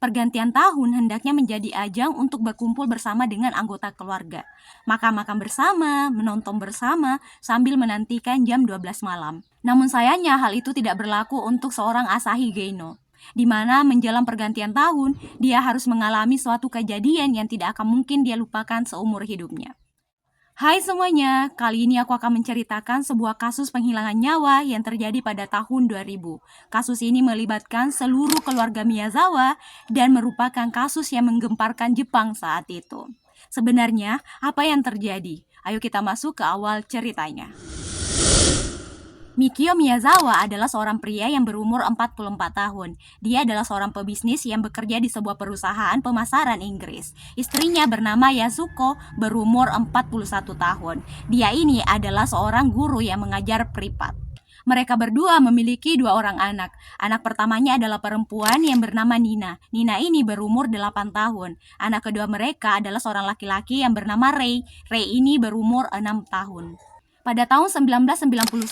Pergantian tahun hendaknya menjadi ajang untuk berkumpul bersama dengan anggota keluarga. Makan-makan bersama, menonton bersama, sambil menantikan jam 12 malam. Namun sayangnya hal itu tidak berlaku untuk seorang Asahi Geino, di mana menjelang pergantian tahun, dia harus mengalami suatu kejadian yang tidak akan mungkin dia lupakan seumur hidupnya. Hai semuanya, kali ini aku akan menceritakan sebuah kasus penghilangan nyawa yang terjadi pada tahun 2000. Kasus ini melibatkan seluruh keluarga Miyazawa dan merupakan kasus yang menggemparkan Jepang saat itu. Sebenarnya, apa yang terjadi? Ayo kita masuk ke awal ceritanya. Mikio Miyazawa adalah seorang pria yang berumur 44 tahun. Dia adalah seorang pebisnis yang bekerja di sebuah perusahaan pemasaran Inggris. Istrinya bernama Yasuko, berumur 41 tahun. Dia ini adalah seorang guru yang mengajar privat. Mereka berdua memiliki 2 orang anak. Anak pertamanya adalah perempuan yang bernama Nina. Nina ini berumur 8 tahun. Anak kedua mereka adalah seorang laki-laki yang bernama Rei. Rei ini berumur 6 tahun. Pada tahun 1991,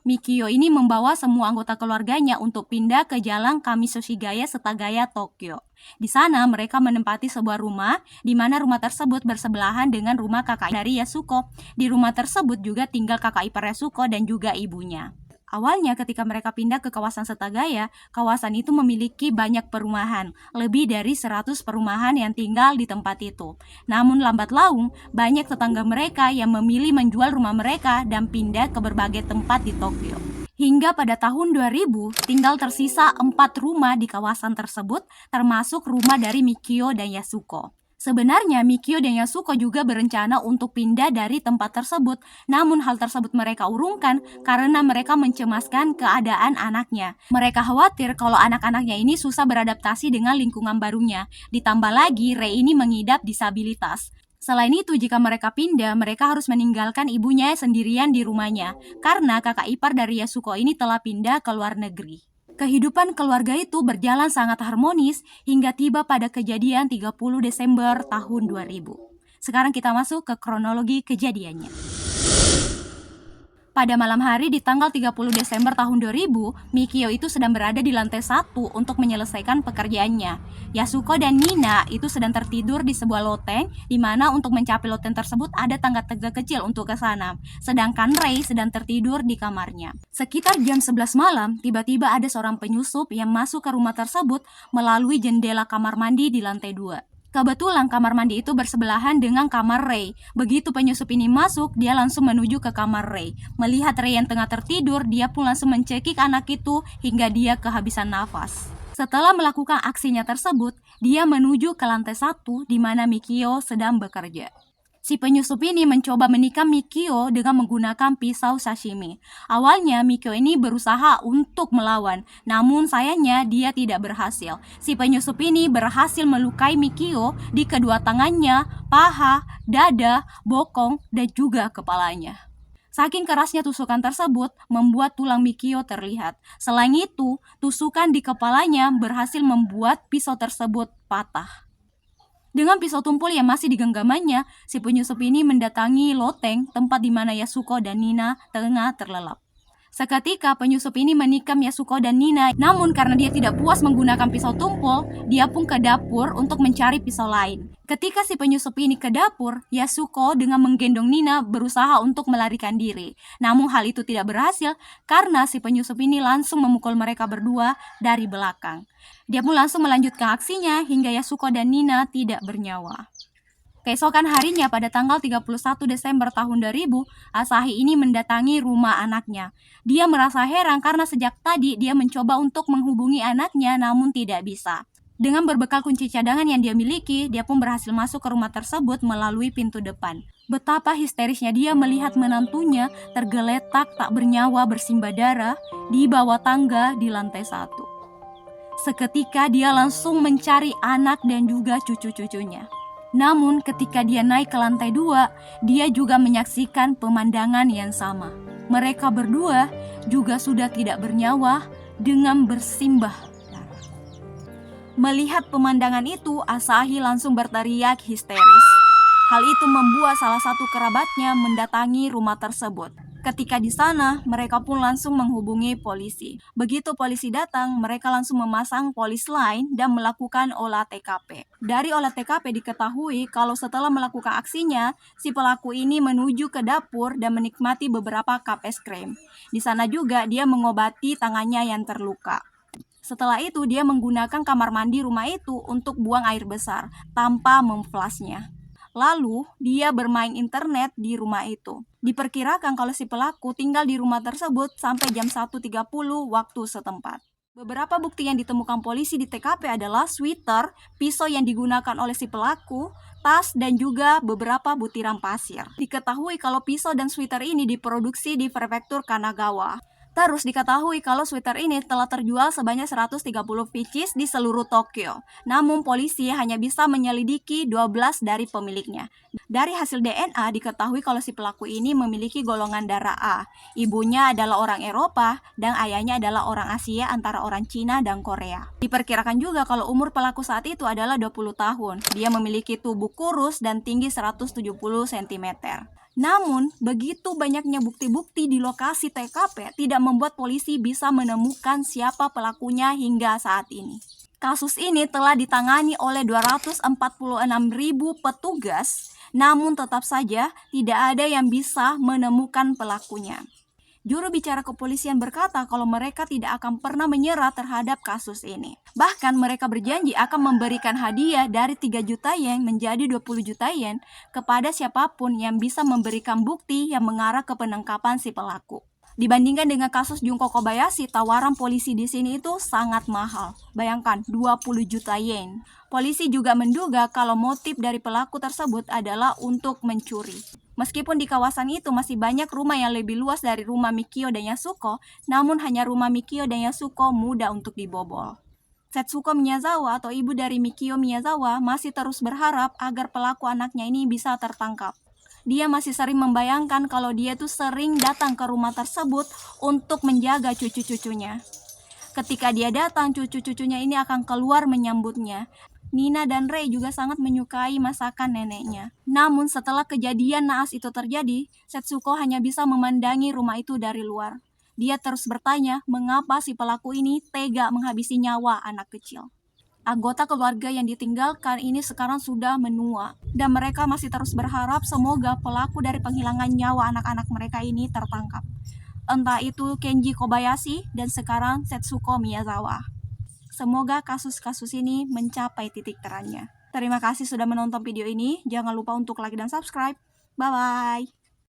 Mikio ini membawa semua anggota keluarganya untuk pindah ke Jalan Kamisoshigaya Setagaya, Tokyo. Di sana mereka menempati sebuah rumah, di mana rumah tersebut bersebelahan dengan rumah kakak dari Yasuko. Di rumah tersebut juga tinggal kakak ipar Yasuko dan juga ibunya. Awalnya ketika mereka pindah ke kawasan Setagaya, kawasan itu memiliki banyak perumahan, lebih dari 100 perumahan yang tinggal di tempat itu. Namun lambat laun, banyak tetangga mereka yang memilih menjual rumah mereka dan pindah ke berbagai tempat di Tokyo. Hingga pada tahun 2000, tinggal tersisa 4 rumah di kawasan tersebut, termasuk rumah dari Mikio dan Yasuko. Sebenarnya Mikio dan Yasuko juga berencana untuk pindah dari tempat tersebut, namun hal tersebut mereka urungkan karena mereka mencemaskan keadaan anaknya. Mereka khawatir kalau anak-anaknya ini susah beradaptasi dengan lingkungan barunya. Ditambah lagi, Rei ini mengidap disabilitas. Selain itu, jika mereka pindah, mereka harus meninggalkan ibunya sendirian di rumahnya, karena kakak ipar dari Yasuko ini telah pindah ke luar negeri. Kehidupan keluarga itu berjalan sangat harmonis hingga tiba pada kejadian 30 Desember tahun 2000. Sekarang kita masuk ke kronologi kejadiannya. Pada malam hari di tanggal 30 Desember tahun 2000, Mikio itu sedang berada di lantai 1 untuk menyelesaikan pekerjaannya. Yasuko dan Nina itu sedang tertidur di sebuah loteng, di mana untuk mencapai loteng tersebut ada tangga-tangga kecil untuk ke sana. Sedangkan Rei sedang tertidur di kamarnya. Sekitar jam 11 malam, tiba-tiba ada seorang penyusup yang masuk ke rumah tersebut melalui jendela kamar mandi di lantai 2. Kebetulan kamar mandi itu bersebelahan dengan kamar Rei. Begitu penyusup ini masuk, dia langsung menuju ke kamar Rei. Melihat Rei yang tengah tertidur, dia pun langsung mencekik anak itu hingga dia kehabisan nafas. Setelah melakukan aksinya tersebut, dia menuju ke lantai 1 di mana Mikio sedang bekerja. Si penyusup ini mencoba menikam Mikio dengan menggunakan pisau sashimi. Awalnya Mikio ini berusaha untuk melawan, namun sayangnya dia tidak berhasil. Si penyusup ini berhasil melukai Mikio di kedua tangannya, paha, dada, bokong, dan juga kepalanya. Saking kerasnya tusukan tersebut membuat tulang Mikio terlihat. Selain itu, tusukan di kepalanya berhasil membuat pisau tersebut patah. Dengan pisau tumpul yang masih di genggamannya, si penyusup ini mendatangi loteng, tempat di mana Yasuko dan Nina tengah terlelap. Seketika penyusup ini menikam Yasuko dan Nina, namun karena dia tidak puas menggunakan pisau tumpul, dia pun ke dapur untuk mencari pisau lain. Ketika si penyusup ini ke dapur, Yasuko dengan menggendong Nina berusaha untuk melarikan diri. Namun hal itu tidak berhasil karena si penyusup ini langsung memukul mereka berdua dari belakang. Dia pun langsung melanjutkan aksinya hingga Yasuko dan Nina tidak bernyawa. Keesokan harinya pada tanggal 31 Desember tahun 2000, Asahi ini mendatangi rumah anaknya. Dia merasa heran karena sejak tadi dia mencoba untuk menghubungi anaknya namun tidak bisa. Dengan berbekal kunci cadangan yang dia miliki, dia pun berhasil masuk ke rumah tersebut melalui pintu depan. Betapa histerisnya dia melihat menantunya tergeletak tak bernyawa bersimbah darah di bawah tangga di lantai 1. Seketika dia langsung mencari anak dan juga cucu-cucunya. Namun ketika dia naik ke lantai 2, dia juga menyaksikan pemandangan yang sama. Mereka berdua juga sudah tidak bernyawa dengan bersimbah darah. Melihat pemandangan itu, Asahi langsung berteriak histeris. Hal itu membuat salah satu kerabatnya mendatangi rumah tersebut. Ketika di sana, mereka pun langsung menghubungi polisi. Begitu polisi datang, mereka langsung memasang polis line dan melakukan olah TKP. Dari olah TKP diketahui kalau setelah melakukan aksinya, si pelaku ini menuju ke dapur dan menikmati beberapa cup es krim. Di sana juga dia mengobati tangannya yang terluka. Setelah itu, dia menggunakan kamar mandi rumah itu untuk buang air besar tanpa memflashnya. Lalu, dia bermain internet di rumah itu. Diperkirakan kalau si pelaku tinggal di rumah tersebut sampai jam 1.30 waktu setempat. Beberapa bukti yang ditemukan polisi di TKP adalah sweater, pisau yang digunakan oleh si pelaku, tas, dan juga beberapa butiran pasir. Diketahui kalau pisau dan sweater ini diproduksi di prefektur Kanagawa. Terus diketahui kalau sweater ini telah terjual sebanyak 130 pieces di seluruh Tokyo. Namun polisi hanya bisa menyelidiki 12 dari pemiliknya. Dari hasil DNA diketahui kalau si pelaku ini memiliki golongan darah A. Ibunya adalah orang Eropa dan ayahnya adalah orang Asia antara orang Cina dan Korea. Diperkirakan juga kalau umur pelaku saat itu adalah 20 tahun. Dia memiliki tubuh kurus dan tinggi 170 cm. Namun, begitu banyaknya bukti-bukti di lokasi TKP tidak membuat polisi bisa menemukan siapa pelakunya hingga saat ini. Kasus ini telah ditangani oleh 246.000 petugas, namun tetap saja tidak ada yang bisa menemukan pelakunya. Juru bicara kepolisian berkata kalau mereka tidak akan pernah menyerah terhadap kasus ini. Bahkan mereka berjanji akan memberikan hadiah dari 3 juta yen menjadi 20 juta yen kepada siapapun yang bisa memberikan bukti yang mengarah ke penangkapan si pelaku. Dibandingkan dengan kasus Junko Kobayashi, tawaran polisi di sini itu sangat mahal. Bayangkan, 20 juta yen. Polisi juga menduga kalau motif dari pelaku tersebut adalah untuk mencuri. Meskipun di kawasan itu masih banyak rumah yang lebih luas dari rumah Mikio dan Yasuko, namun hanya rumah Mikio dan Yasuko mudah untuk dibobol. Setsuko Miyazawa atau ibu dari Mikio Miyazawa masih terus berharap agar pelaku anaknya ini bisa tertangkap. Dia masih sering membayangkan kalau dia tuh sering datang ke rumah tersebut untuk menjaga cucu-cucunya. Ketika dia datang, cucu-cucunya ini akan keluar menyambutnya. Nina dan Rei juga sangat menyukai masakan neneknya. Namun setelah kejadian naas itu terjadi, Setsuko hanya bisa memandangi rumah itu dari luar. Dia terus bertanya mengapa si pelaku ini tega menghabisi nyawa anak kecil. Anggota keluarga yang ditinggalkan ini sekarang sudah menua, dan mereka masih terus berharap semoga pelaku dari penghilangan nyawa anak-anak mereka ini tertangkap. Entah itu Kenji Kobayashi dan sekarang Setsuko Miyazawa. Semoga kasus-kasus ini mencapai titik terangnya. Terima kasih sudah menonton video ini. Jangan lupa untuk like dan subscribe. Bye-bye.